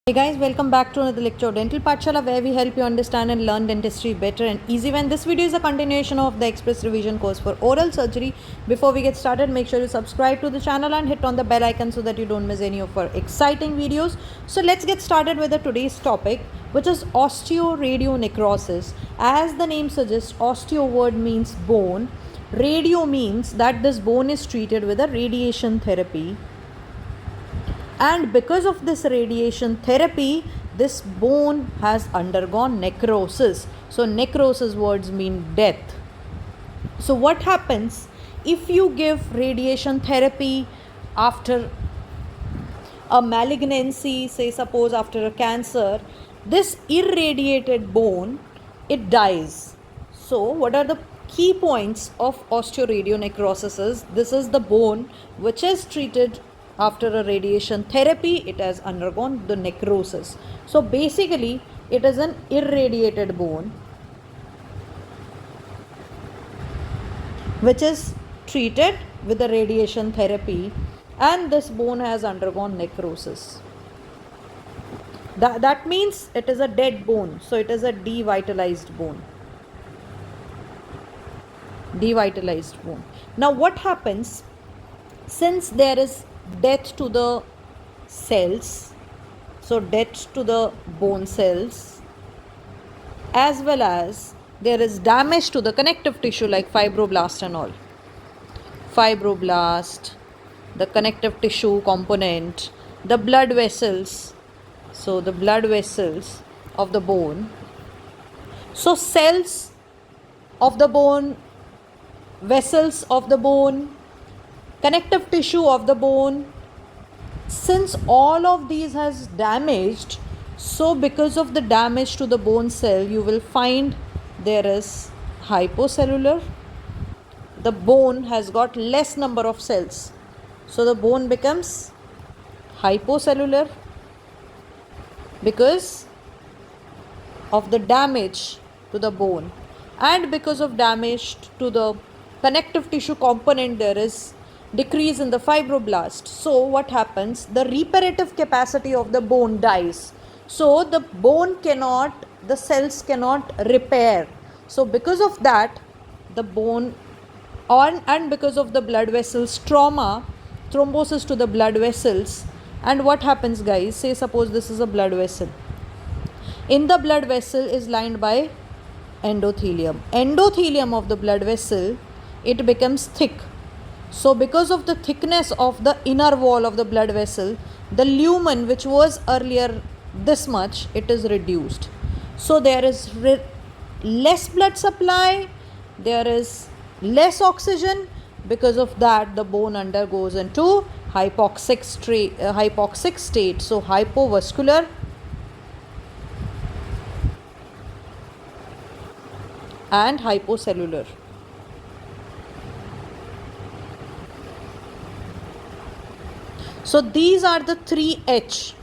Hey guys, welcome back to another lecture of Dental Pathshala where we help you understand and learn dentistry better and easy. When this video is a continuation of the Express Revision course for oral surgery. Before we get started, make sure you subscribe to the channel and hit on the bell icon so that you don't miss any of our exciting videos. So let's get started with the today's topic, which is osteoradionecrosis. As the name suggests, osteo word means bone. Radio means that this bone is treated with a radiation therapy. And because of this radiation therapy, this bone has undergone necrosis. So necrosis words mean death. So what happens if you give radiation therapy after a malignancy, say suppose after a cancer, this irradiated bone, it dies. So what are the key points of osteoradionecrosis? This is the bone which is treated after a radiation therapy, it has undergone the necrosis. So basically it is an irradiated bone which is treated with the radiation therapy, and this bone has undergone necrosis. That means it is a dead bone, so it is a devitalized bone. Devitalized bone. Now what happens, since there is death to the cells, so death to the bone cells, as well as there is damage to the connective tissue like fibroblast and all. Fibroblast, the connective tissue component, the blood vessels, so the blood vessels of the bone. So cells of the bone, vessels of the bone, connective tissue of the bone, since all of these has damaged, so because of the damage to the bone cell, you will find there is hypocellular. The bone has got less number of cells, so the bone becomes hypocellular because of the damage to the bone, and because of damage to the connective tissue component, there is decrease in the fibroblast. So what happens, the reparative capacity of the bone dies, so the bone cannot, the cells cannot repair. So because of that, the bone and because of the blood vessels trauma, thrombosis to the blood vessels. And what happens guys, say suppose this is a blood vessel. In the blood vessel is lined by endothelium of the blood vessel, it becomes thick. So because of the thickness of the inner wall of the blood vessel, the lumen which was earlier this much, it is reduced. So there is less blood supply, there is less oxygen. Because of that, the bone undergoes into hypoxic state. So hypovascular and hypocellular. So these are the 3H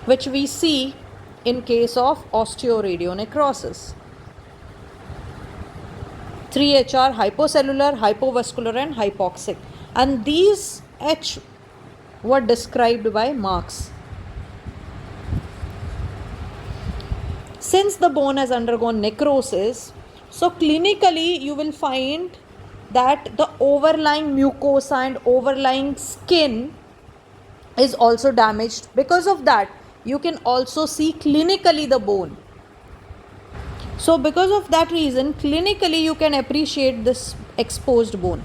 which we see in case of osteoradionecrosis. 3H are hypocellular, hypovascular and hypoxic. And these H were described by Marx. Since the bone has undergone necrosis, so clinically you will find that the overlying mucosa and overlying skin is also damaged. Because of that, you can also see clinically the bone. So because of that reason, clinically you can appreciate this exposed bone.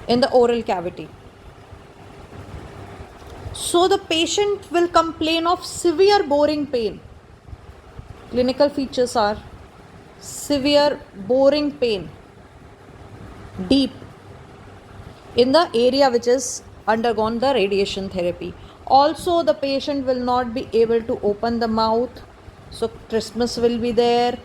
In the oral cavity. So the patient will complain of severe boring pain. Clinical features are severe boring pain, deep, in the area which is undergone the radiation therapy. Also the patient will not be able to open the mouth, so trismus will be there.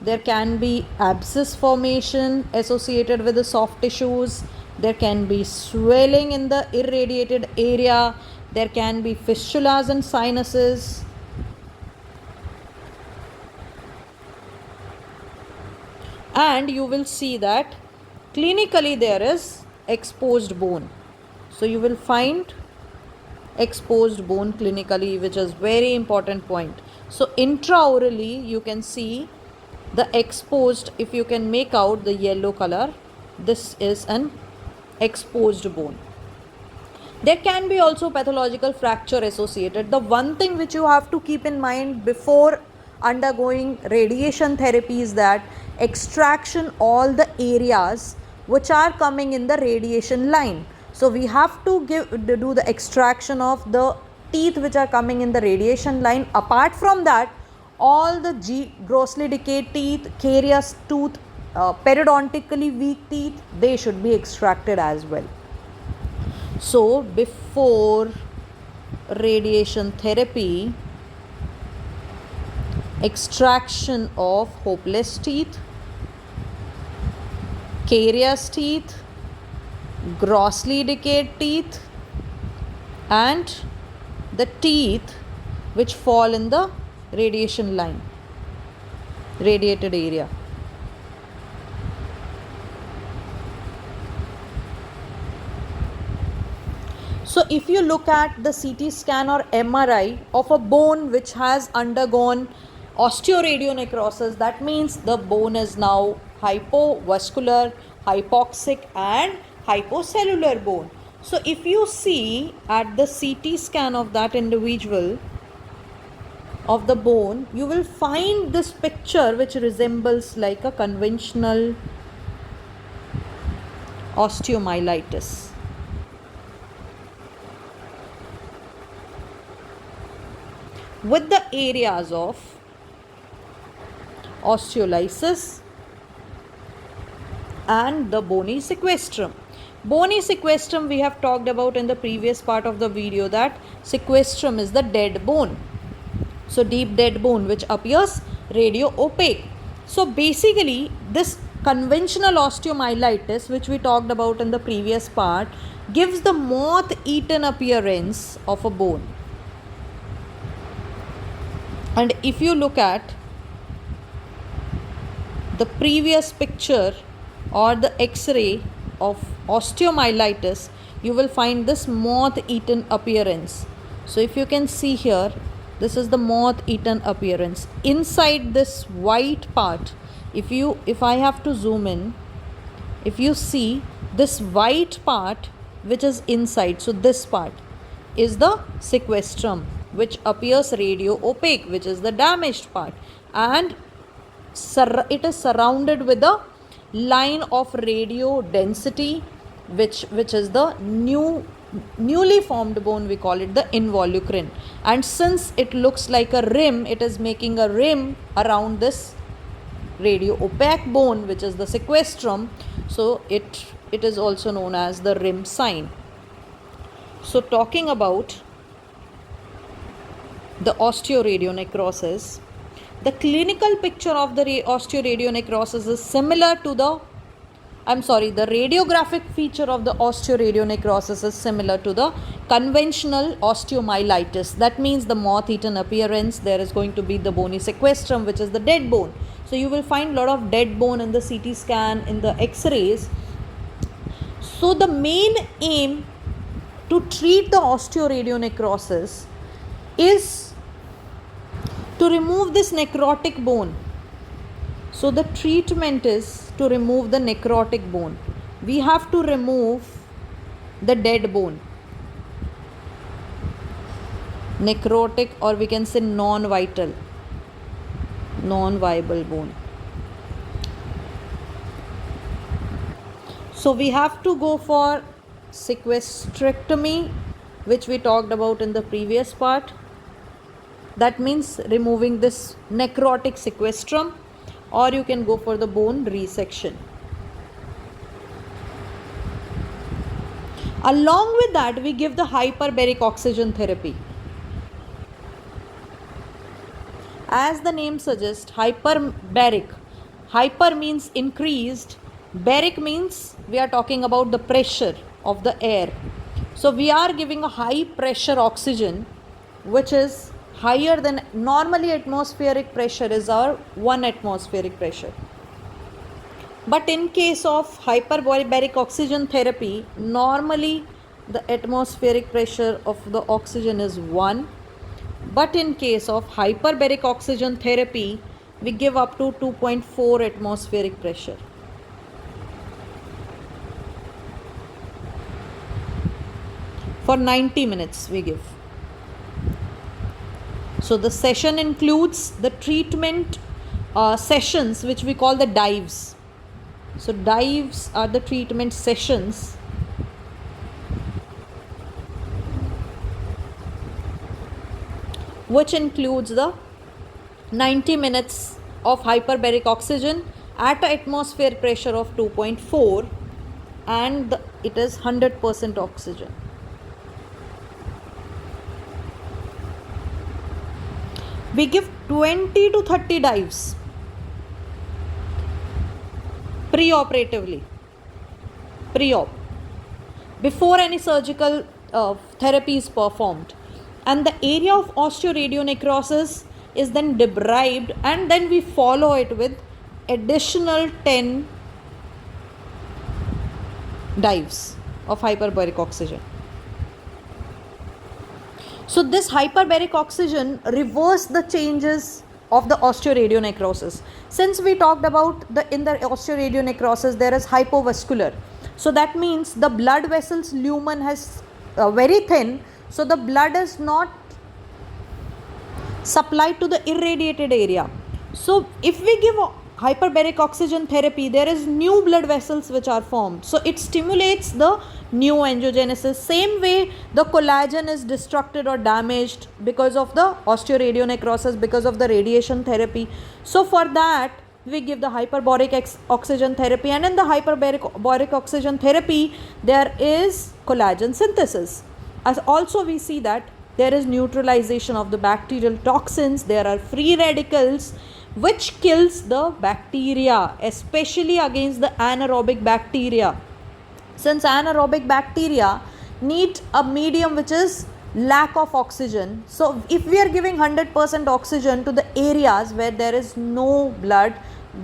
There can be abscess formation associated with the soft tissues. There can be swelling in the irradiated area. There can be fistulas and sinuses. And you will see that clinically there is exposed bone. So you will find exposed bone clinically, which is very important point. So intraorally you can see the exposed, if you can make out the yellow color, this is an exposed bone. There can be also pathological fracture associated. The one thing which you have to keep in mind before undergoing radiation therapy is that extraction all the areas which are coming in the radiation line. So we have to do the extraction of the teeth which are coming in the radiation line. Apart from that, all the grossly decayed teeth, carious tooth, periodontically weak teeth, they should be extracted as well. So before radiation therapy, extraction of hopeless teeth, carious teeth, grossly decayed teeth, and the teeth which fall in the radiation line, radiated area. So if you look at the CT scan or MRI of a bone which has undergone osteoradionecrosis, that means the bone is now hypovascular, hypoxic and hypocellular bone. So if you see at the CT scan of that individual, of the bone, you will find this picture which resembles like a conventional osteomyelitis. With the areas of osteolysis and the bony sequestrum. Bony sequestrum we have talked about in the previous part of the video, that sequestrum is the dead bone. So deep dead bone which appears radio opaque. So basically this conventional osteomyelitis which we talked about in the previous part gives the moth-eaten appearance of a bone. And if you look at the previous picture or the X-ray of osteomyelitis, you will find this moth-eaten appearance. So if you can see here, this is the moth-eaten appearance. Inside this white part, if I have to zoom in, if you see this white part which is inside, so this part is the sequestrum which appears radio opaque, which is the damaged part, and it is surrounded with a line of radio density which is the newly formed bone. We call it the involucrin, and since it looks like a rim, it is making a rim around this radio opaque bone which is the sequestrum. So it is also known as the rim sign. So talking about the osteoradionecrosis, the clinical picture of the osteoradionecrosis is similar to the radiographic feature of the osteoradionecrosis is similar to the conventional osteomyelitis. That means the moth-eaten appearance, there is going to be the bony sequestrum which is the dead bone. So you will find a lot of dead bone in the CT scan, in the X-rays. So the main aim to treat the osteoradionecrosis is to remove this necrotic bone. So the treatment is to remove the necrotic bone. We have to remove the dead bone, necrotic, or we can say non-viable bone. So we have to go for sequestrectomy, which we talked about in the previous part. That means removing this necrotic sequestrum, or you can go for the bone resection. Along with that, we give the hyperbaric oxygen therapy. As the name suggests, hyperbaric. Hyper means increased, baric means we are talking about the pressure of the air. So we are giving a high pressure oxygen which is higher than normally atmospheric pressure is our 1 atmospheric pressure. But in case of hyperbaric oxygen therapy, normally the atmospheric pressure of the oxygen is 1. But in case of hyperbaric oxygen therapy, we give up to 2.4 atmospheric pressure. For 90 minutes we give. So the session includes the treatment sessions, which we call the dives. So dives are the treatment sessions which includes the 90 minutes of hyperbaric oxygen at an atmosphere pressure of 2.4, and it is 100% oxygen. We give 20 to 30 dives pre-operatively, pre-op, before any surgical therapy is performed, and the area of osteoradionecrosis is then debribed, and then we follow it with additional 10 dives of hyperbaric oxygen. So this hyperbaric oxygen reverses the changes of the osteoradionecrosis. Since we talked about in the osteoradionecrosis there is hypovascular, so that means the blood vessels lumen has very thin, so the blood is not supplied to the irradiated area. So if we give hyperbaric oxygen therapy, there is new blood vessels which are formed, so it stimulates the new angiogenesis. Same way the collagen is destructed or damaged because of the osteoradionecrosis, because of the radiation therapy. So for that we give the hyperbaric oxygen therapy, and in the hyperbaric oxygen therapy there is collagen synthesis. As also we see that there is neutralization of the bacterial toxins, there are free radicals which kills the bacteria, especially against the anaerobic bacteria. Since anaerobic bacteria need a medium which is lack of oxygen, so if we are giving 100% oxygen to the areas where there is no blood,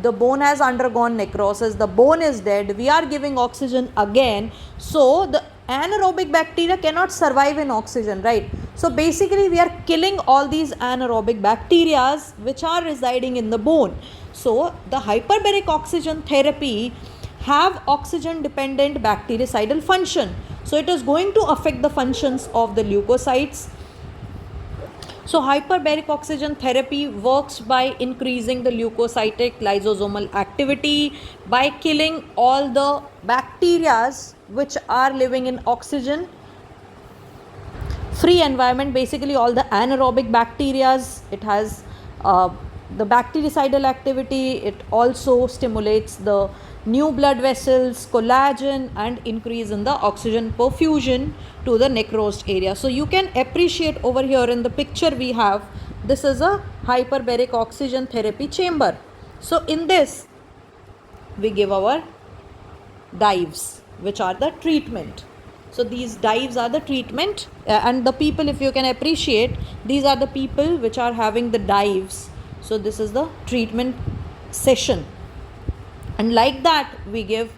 the bone has undergone necrosis, the bone is dead, we are giving oxygen again, so the anaerobic bacteria cannot survive in oxygen, right? So basically we are killing all these anaerobic bacteria which are residing in the bone. So the hyperbaric oxygen therapy have oxygen dependent bactericidal function, so it is going to affect the functions of the leukocytes. So hyperbaric oxygen therapy works by increasing the leukocytic lysosomal activity, by killing all the bacteria which are living in oxygen free environment, basically all the anaerobic bacteria. It has the bactericidal activity, it also stimulates the new blood vessels, collagen, and increase in the oxygen perfusion to the necrosed area. So you can appreciate over here in the picture we have, this is a hyperbaric oxygen therapy chamber. So in this we give our dives which are the treatment. So these dives are the treatment, and the people, if you can appreciate, these are the people which are having the dives. So this is the treatment session, and like that we give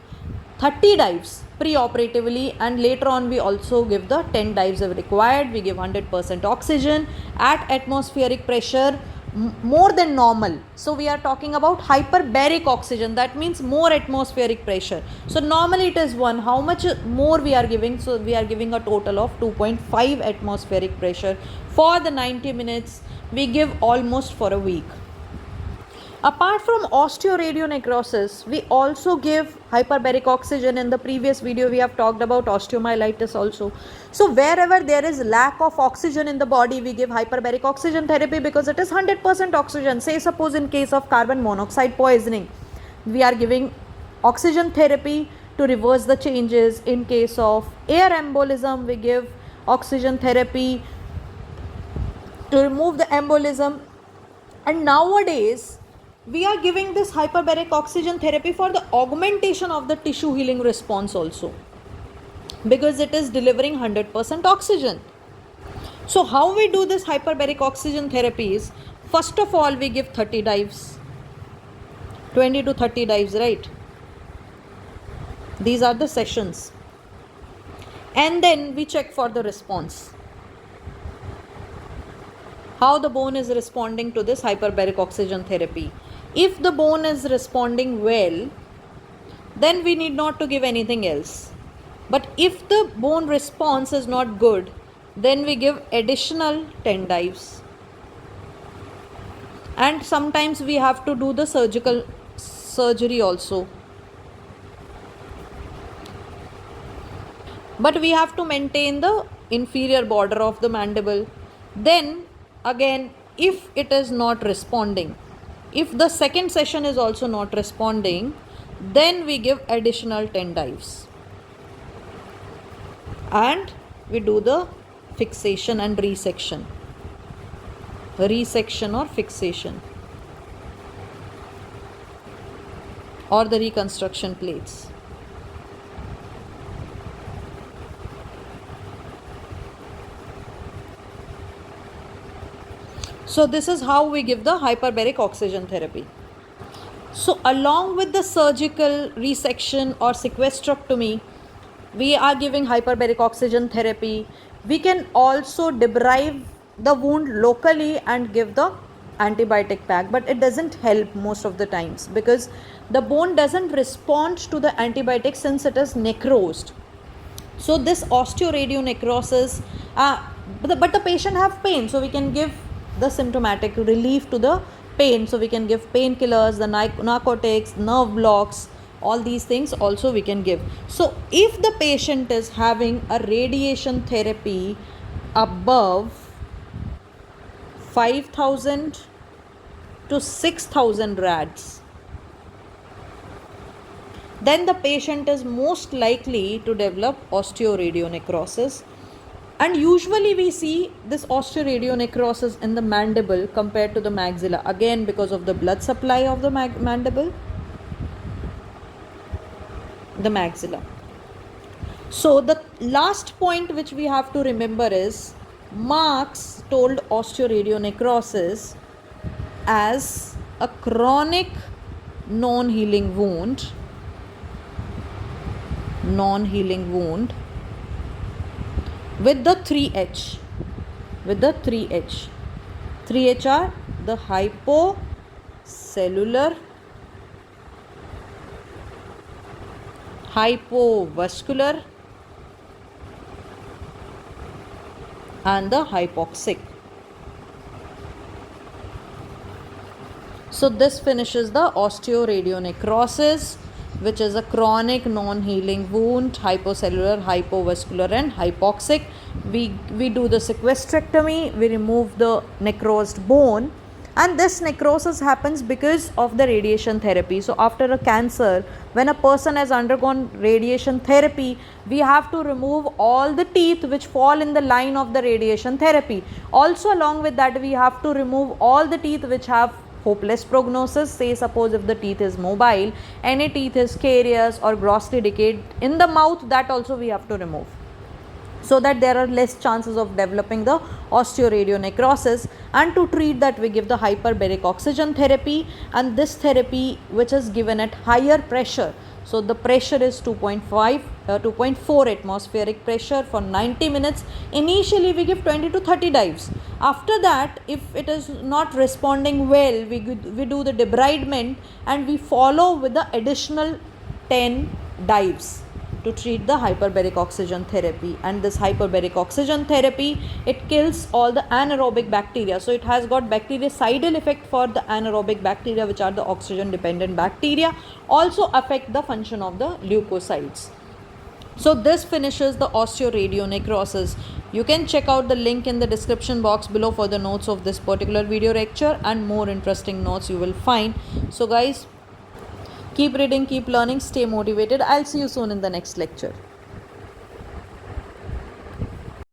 30 dives pre-operatively, and later on we also give the 10 dives if required. We give 100% oxygen at atmospheric pressure more than normal. So we are talking about hyperbaric oxygen, that means more atmospheric pressure. So normally it is 1, how much more we are giving? So we are giving a total of 2.5 atmospheric pressure for the 90 minutes. We give almost for a week. Apart from osteoradionecrosis, we also give hyperbaric oxygen. In the previous video we have talked about osteomyelitis also. So wherever there is lack of oxygen in the body, we give hyperbaric oxygen therapy because it is 100% oxygen. Say suppose in case of carbon monoxide poisoning, we are giving oxygen therapy to reverse the changes. In case of air embolism, we give oxygen therapy to remove the embolism. And nowadays we are giving this hyperbaric oxygen therapy for the augmentation of the tissue healing response also, because it is delivering 100% oxygen. So how we do this hyperbaric oxygen therapy is, first of all we give 30 dives, 20 to 30 dives, right? These are the sessions. And then we check for the response. How the bone is responding to this hyperbaric oxygen therapy. If the bone is responding well, then we need not to give anything else. But if the bone response is not good, then we give additional 10 dives. And sometimes we have to do the surgery also. But we have to maintain the inferior border of the mandible. Then again, if it is not responding, if the second session is also not responding, then we give additional 10 dives. And we do the fixation and resection. Resection or fixation. Or the reconstruction plates. So this is how we give the hyperbaric oxygen therapy. So along with the surgical resection or sequestrectomy, we are giving hyperbaric oxygen therapy. We can also debride the wound locally and give the antibiotic pack, but it doesn't help most of the times because the bone doesn't respond to the antibiotic since it is necrosed. So this osteoradionecrosis, but the patient have pain, so we can give the symptomatic relief to the pain. So we can give painkillers, the narcotics, nerve blocks, all these things also we can give. So if the patient is having a radiation therapy above 5,000 to 6,000 rads, then the patient is most likely to develop osteoradionecrosis. And usually we see this osteoradionecrosis in the mandible compared to the maxilla, again because of the blood supply of the mandible, the maxilla. So the last point which we have to remember is Marx told osteoradionecrosis as a chronic non-healing wound with the 3H. With the 3H. 3H are the hypocellular, hypovascular and the hypoxic. So this finishes the osteoradionecrosis, which is a chronic non-healing wound, hypocellular, hypovascular and hypoxic. We do the sequestrectomy, we remove the necrosed bone, and this necrosis happens because of the radiation therapy. So after a cancer, when a person has undergone radiation therapy, we have to remove all the teeth which fall in the line of the radiation therapy. Also along with that, we have to remove all the teeth which have hopeless prognosis. Say suppose if the teeth is mobile, any teeth is carious or grossly decayed in the mouth, that also we have to remove, so that there are less chances of developing the osteoradionecrosis. And to treat that, we give the hyperbaric oxygen therapy, and this therapy which is given at higher pressure. So the pressure is 2.4 atmospheric pressure for 90 minutes. Initially we give 20 to 30 dives. After that, if it is not responding well, we do the debridement and we follow with the additional 10 dives to treat the hyperbaric oxygen therapy. And this hyperbaric oxygen therapy, it kills all the anaerobic bacteria. So it has got bactericidal effect for the anaerobic bacteria, which are the oxygen dependent bacteria, also affect the function of the leukocytes. So this finishes the osteoradionecrosis. You can check out the link in the description box below for the notes of this particular video lecture, and more interesting notes you will find. So guys, keep reading, keep learning, stay motivated. I'll see you soon in the next lecture.